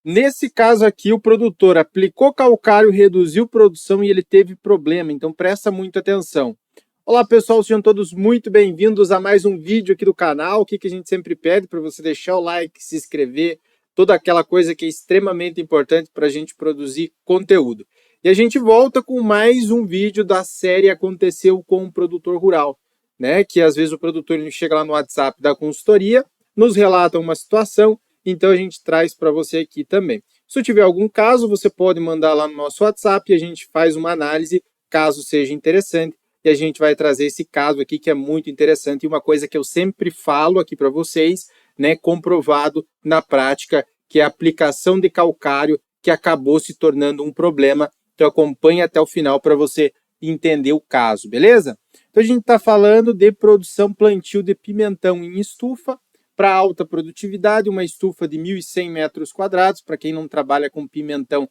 Nesse caso aqui, o produtor aplicou calcário, reduziu produção e ele teve problema, então presta muita atenção. Olá pessoal, sejam todos muito bem-vindos a mais um vídeo aqui do canal. O que a gente sempre pede para você deixar o like, se inscrever, toda aquela coisa que é extremamente importante para a gente produzir conteúdo. E a gente volta com mais um vídeo da série Aconteceu com um Produtor Rural, né? Que às vezes o produtor ele chega lá no WhatsApp da consultoria, nos relata uma situação, então a gente traz para você aqui também. Se tiver algum caso, você pode mandar lá no nosso WhatsApp e a gente faz uma análise, caso seja interessante, e a gente vai trazer esse caso aqui que é muito interessante e uma coisa que eu sempre falo aqui para vocês, né, comprovado na prática, que é a aplicação de calcário que acabou se tornando um problema. Então acompanhe até o final para você entender o caso, beleza? Então a gente está falando de produção plantio de pimentão em estufa, para alta produtividade, uma estufa de 1.100 metros quadrados, para quem não trabalha com pimentão,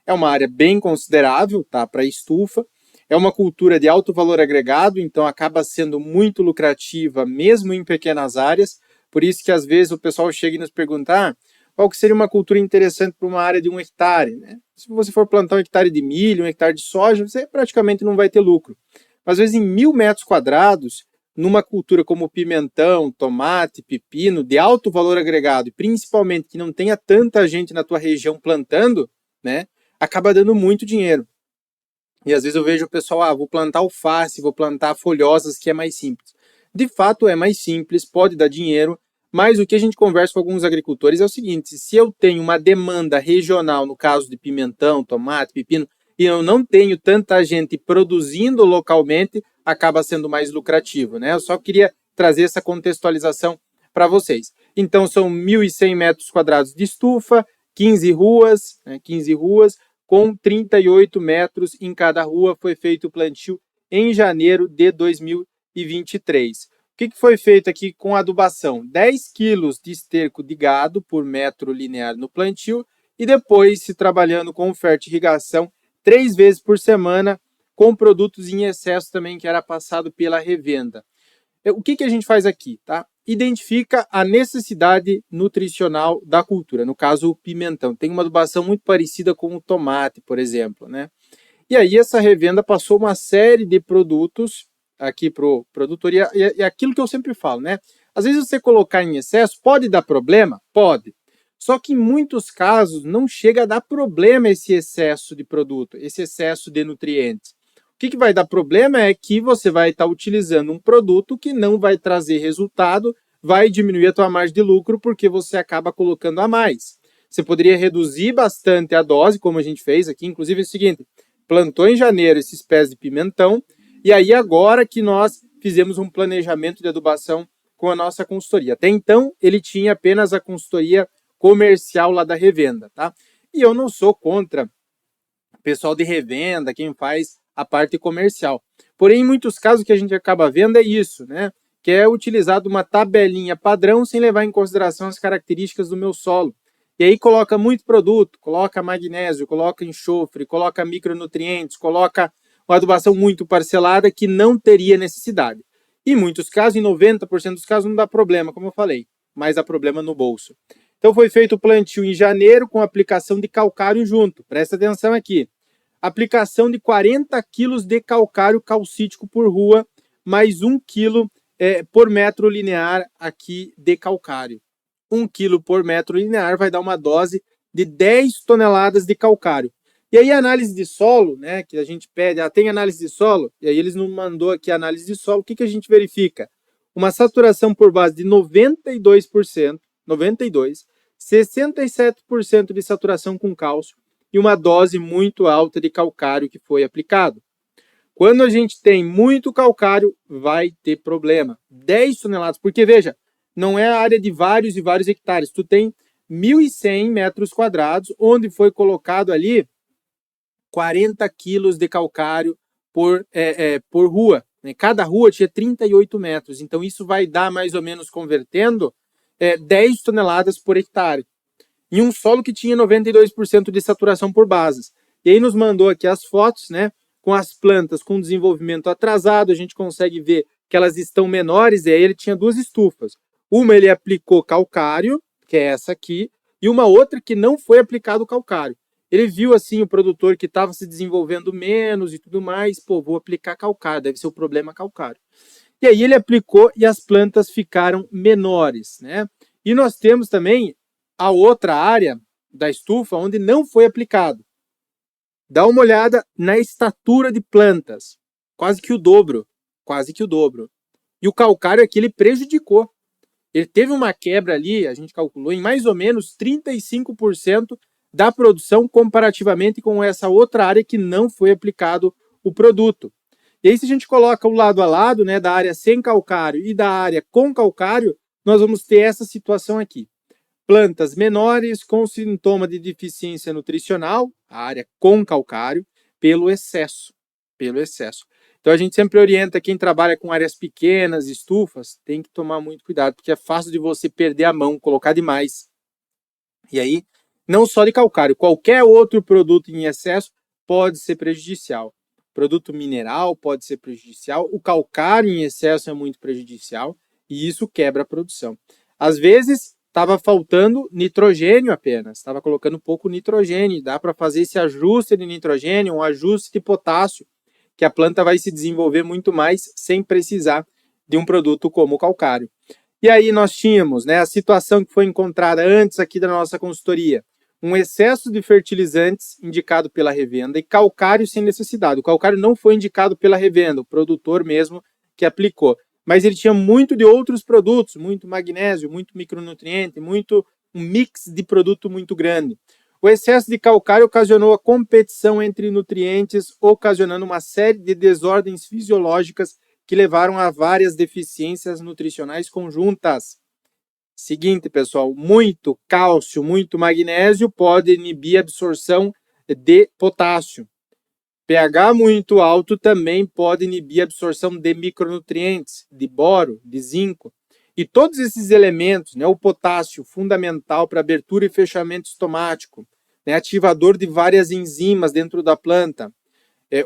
é uma área bem considerável, tá? Para estufa. É uma cultura de alto valor agregado, então acaba sendo muito lucrativa, mesmo em pequenas áreas. Por isso que às vezes o pessoal chega e nos pergunta qual que seria uma cultura interessante para uma área de 1 hectare, né? Se você for plantar 1 hectare de milho, 1 hectare de soja, você praticamente não vai ter lucro. Mas às vezes em 1.000 metros quadrados, numa cultura como pimentão, tomate, pepino, de alto valor agregado, e principalmente que não tenha tanta gente na tua região plantando, né, acaba dando muito dinheiro. E às vezes eu vejo o pessoal, vou plantar alface, vou plantar folhosas, que é mais simples. De fato é mais simples, pode dar dinheiro, mas o que a gente conversa com alguns agricultores é o seguinte: se eu tenho uma demanda regional, no caso de pimentão, tomate, pepino, e eu não tenho tanta gente produzindo localmente, acaba sendo mais lucrativo, né? Eu só queria trazer essa contextualização para vocês. Então, são 1.100 metros quadrados de estufa, 15 ruas, com 38 metros em cada rua. Foi feito o plantio em janeiro de 2023. O que foi feito aqui com a adubação? 10 quilos de esterco de gado por metro linear no plantio e depois se trabalhando com fertirrigação 3 vezes por semana, com produtos em excesso também, que era passado pela revenda. O que a gente faz aqui? Tá? Identifica a necessidade nutricional da cultura, no caso o pimentão. Tem uma adubação muito parecida com o tomate, por exemplo, né? E aí essa revenda passou uma série de produtos aqui para o produtor, e é aquilo que eu sempre falo, né? Às vezes você colocar em excesso pode dar problema? Pode. Só que em muitos casos não chega a dar problema esse excesso de produto, esse excesso de nutrientes. O que vai dar problema é que você vai estar utilizando um produto que não vai trazer resultado, vai diminuir a tua margem de lucro porque você acaba colocando a mais. Você poderia reduzir bastante a dose, como a gente fez aqui, inclusive é o seguinte: plantou em janeiro esses pés de pimentão, e aí agora que nós fizemos um planejamento de adubação com a nossa consultoria. Até então, ele tinha apenas a consultoria comercial lá da revenda, tá? E eu não sou contra o pessoal de revenda, quem faz a parte comercial. Porém, em muitos casos o que a gente acaba vendo é isso, né? Que é utilizado uma tabelinha padrão sem levar em consideração as características do meu solo. E aí coloca muito produto, coloca magnésio, coloca enxofre, coloca micronutrientes, coloca uma adubação muito parcelada que não teria necessidade. Em muitos casos, em 90% dos casos, não dá problema, como eu falei, mas dá problema no bolso. Então foi feito o plantio em janeiro com aplicação de calcário junto. Presta atenção aqui. Aplicação de 40 quilos de calcário calcítico por rua, mais 1 quilo por metro linear aqui de calcário. 1 quilo por metro linear vai dar uma dose de 10 toneladas de calcário. E aí a análise de solo, né, que a gente pede, tem análise de solo, e aí eles nos mandou aqui a análise de solo, o que a gente verifica? Uma saturação por base de 92%, 92%, 67% de saturação com cálcio e uma dose muito alta de calcário que foi aplicado. Quando a gente tem muito calcário, vai ter problema. 10 toneladas, porque veja, não é a área de vários e vários hectares. Tu tem 1.100 metros quadrados, onde foi colocado ali 40 quilos de calcário por rua. Cada rua tinha 38 metros, então isso vai dar mais ou menos, convertendo, 10 toneladas por hectare. Em um solo que tinha 92% de saturação por bases. E aí nos mandou aqui as fotos, né? Com as plantas com desenvolvimento atrasado, a gente consegue ver que elas estão menores, e aí ele tinha 2 estufas. Uma ele aplicou calcário, que é essa aqui, e uma outra que não foi aplicado o calcário. Ele viu assim o produtor que estava se desenvolvendo menos e tudo mais, pô, vou aplicar calcário, deve ser o problema calcário. E aí ele aplicou e as plantas ficaram menores, né? E nós temos também a outra área da estufa onde não foi aplicado. Dá uma olhada na estatura de plantas, quase que o dobro, quase que o dobro. E o calcário aqui ele prejudicou. Ele teve uma quebra ali, a gente calculou, em mais ou menos 35% da produção comparativamente com essa outra área que não foi aplicado o produto. E aí, se a gente coloca o lado a lado, né, da área sem calcário e da área com calcário, nós vamos ter essa situação aqui. Plantas menores com sintoma de deficiência nutricional, a área com calcário, pelo excesso. Então, a gente sempre orienta quem trabalha com áreas pequenas, estufas, tem que tomar muito cuidado, porque é fácil de você perder a mão, colocar demais. E aí, não só de calcário, qualquer outro produto em excesso pode ser prejudicial. Produto mineral pode ser prejudicial, o calcário em excesso é muito prejudicial e isso quebra a produção. Às vezes, estava faltando nitrogênio apenas, estava colocando pouco nitrogênio, dá para fazer esse ajuste de nitrogênio, um ajuste de potássio, que a planta vai se desenvolver muito mais sem precisar de um produto como o calcário. E aí nós tínhamos, né, a situação que foi encontrada antes aqui da nossa consultoria, um excesso de fertilizantes indicado pela revenda e calcário sem necessidade. O calcário não foi indicado pela revenda, o produtor mesmo que aplicou. Mas ele tinha muito de outros produtos, muito magnésio, muito micronutriente, um mix de produto muito grande. O excesso de calcário ocasionou a competição entre nutrientes, ocasionando uma série de desordens fisiológicas que levaram a várias deficiências nutricionais conjuntas. Seguinte, pessoal, muito cálcio, muito magnésio pode inibir a absorção de potássio. pH muito alto também pode inibir a absorção de micronutrientes, de boro, de zinco. E todos esses elementos, né, o potássio, fundamental para abertura e fechamento estomático, né, ativador de várias enzimas dentro da planta,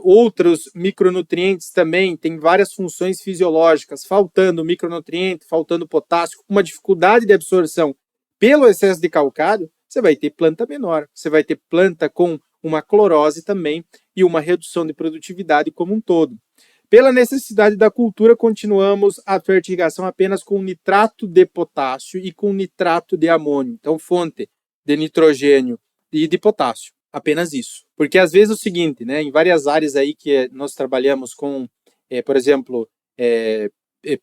outros micronutrientes também têm várias funções fisiológicas, faltando micronutriente, faltando potássio, uma dificuldade de absorção pelo excesso de calcário, você vai ter planta menor, você vai ter planta com uma clorose também e uma redução de produtividade como um todo. Pela necessidade da cultura, continuamos a fertirrigação apenas com nitrato de potássio e com nitrato de amônio. Então, fonte de nitrogênio e de potássio. Apenas isso. Porque às vezes é o seguinte, né? Em várias áreas aí que nós trabalhamos com, por exemplo,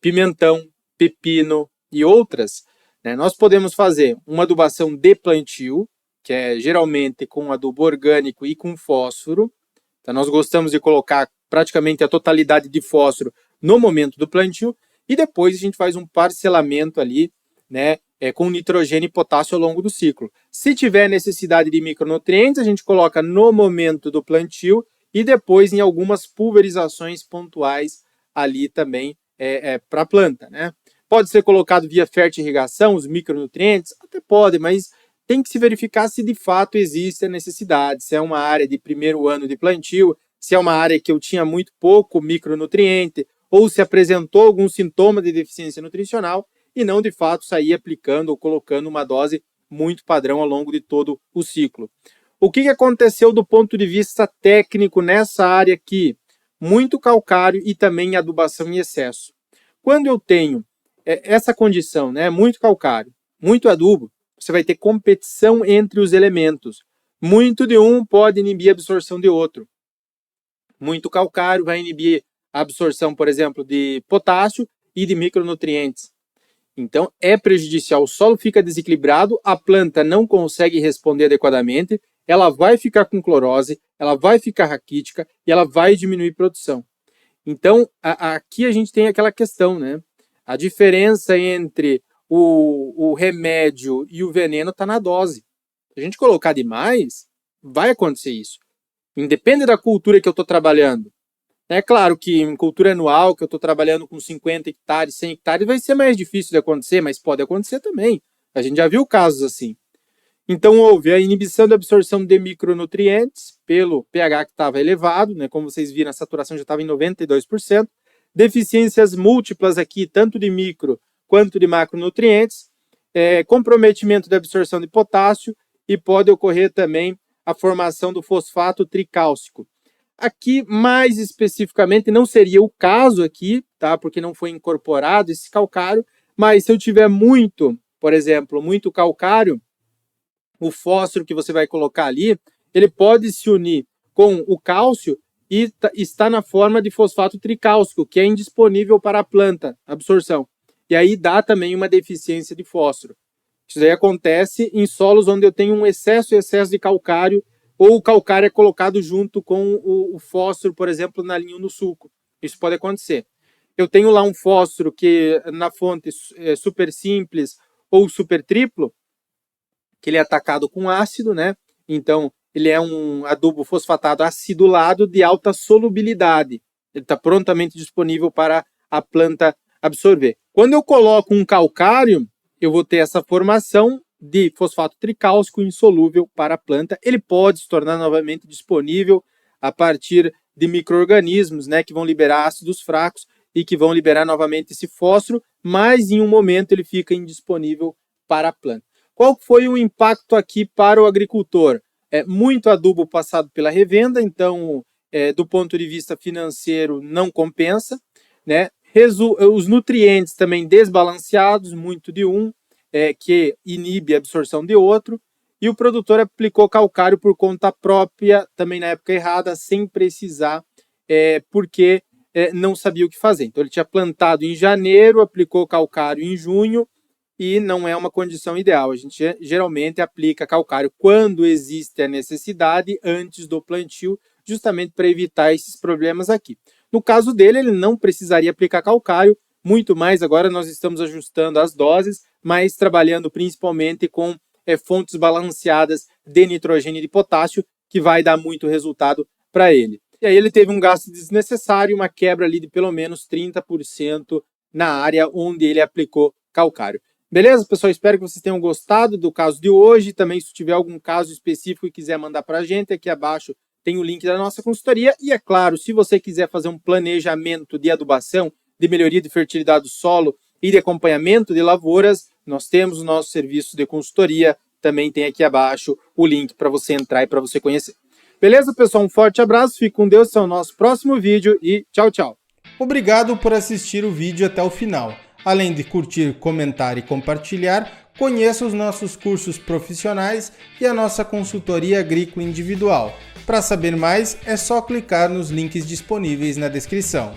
pimentão, pepino e outras, né, nós podemos fazer uma adubação de plantio, que é geralmente com adubo orgânico e com fósforo. Então, nós gostamos de colocar praticamente a totalidade de fósforo no momento do plantio e depois a gente faz um parcelamento ali, né, com nitrogênio e potássio ao longo do ciclo. Se tiver necessidade de micronutrientes, a gente coloca no momento do plantio e depois em algumas pulverizações pontuais ali também para a planta, né? Pode ser colocado via fertirrigação, os micronutrientes? Até pode, mas tem que se verificar se de fato existe a necessidade, se é uma área de primeiro ano de plantio, se é uma área que eu tinha muito pouco micronutriente, ou se apresentou algum sintoma de deficiência nutricional, e não de fato sair aplicando ou colocando uma dose muito padrão ao longo de todo o ciclo. O que aconteceu do ponto de vista técnico nessa área aqui? Muito calcário e também adubação em excesso. Quando eu tenho essa condição, né, muito calcário, muito adubo, você vai ter competição entre os elementos. Muito de um pode inibir a absorção de outro. Muito calcário vai inibir a absorção, por exemplo, de potássio e de micronutrientes. Então, é prejudicial, o solo fica desequilibrado, a planta não consegue responder adequadamente, ela vai ficar com clorose, ela vai ficar raquítica e ela vai diminuir produção. Então, aqui a gente tem aquela questão, né? A diferença entre o remédio e o veneno está na dose. Se a gente colocar demais, vai acontecer isso. Independe da cultura que eu estou trabalhando. É claro que em cultura anual, que eu estou trabalhando com 50 hectares, 100 hectares, vai ser mais difícil de acontecer, mas pode acontecer também. A gente já viu casos assim. Então, houve a inibição da absorção de micronutrientes pelo pH que estava elevado, né? Como vocês viram, a saturação já estava em 92%. Deficiências múltiplas aqui, tanto de micro quanto de macronutrientes. comprometimento da absorção de potássio e pode ocorrer também a formação do fosfato tricálcico. Aqui, mais especificamente, não seria o caso aqui, tá? Porque não foi incorporado esse calcário, mas se eu tiver muito, por exemplo, muito calcário, o fósforo que você vai colocar ali, ele pode se unir com o cálcio e está na forma de fosfato tricálcico, que é indisponível para a planta, absorção. E aí dá também uma deficiência de fósforo. Isso daí acontece em solos onde eu tenho um excesso de calcário, ou o calcário é colocado junto com o fósforo, por exemplo, na linha no suco. Isso pode acontecer. Eu tenho lá um fósforo que na fonte é super simples ou super triplo, que ele é atacado com ácido, né? Então, ele é um adubo fosfatado acidulado de alta solubilidade. Ele está prontamente disponível para a planta absorver. Quando eu coloco um calcário, eu vou ter essa formação de fosfato tricálcico insolúvel para a planta. Ele pode se tornar novamente disponível a partir de micro-organismos, né, que vão liberar ácidos fracos e que vão liberar novamente esse fósforo, mas em um momento ele fica indisponível para a planta. Qual foi o impacto aqui para o agricultor? Muito adubo passado pela revenda, então, do ponto de vista financeiro, não compensa, né? Os nutrientes também desbalanceados, muito de um, que inibe a absorção de outro, e o produtor aplicou calcário por conta própria, também na época errada, sem precisar, porque não sabia o que fazer. Então, ele tinha plantado em janeiro, aplicou calcário em junho, e não é uma condição ideal. A gente geralmente aplica calcário quando existe a necessidade, antes do plantio, justamente para evitar esses problemas aqui. No caso dele, ele não precisaria aplicar calcário, muito mais agora nós estamos ajustando as doses, mas trabalhando principalmente com fontes balanceadas de nitrogênio e de potássio, que vai dar muito resultado para ele. E aí ele teve um gasto desnecessário, uma quebra ali de pelo menos 30% na área onde ele aplicou calcário. Beleza, pessoal? Espero que vocês tenham gostado do caso de hoje. Também, se tiver algum caso específico e quiser mandar para a gente, aqui abaixo tem o link da nossa consultoria. E, é claro, se você quiser fazer um planejamento de adubação, de melhoria de fertilidade do solo e de acompanhamento de lavouras, nós temos o nosso serviço de consultoria. Também tem aqui abaixo o link para você entrar e para você conhecer. Beleza, pessoal? Um forte abraço, fique com Deus, até o nosso próximo vídeo e tchau, tchau. Obrigado por assistir o vídeo até o final. Além de curtir, comentar e compartilhar, conheça os nossos cursos profissionais e a nossa consultoria agrícola individual. Para saber mais, é só clicar nos links disponíveis na descrição.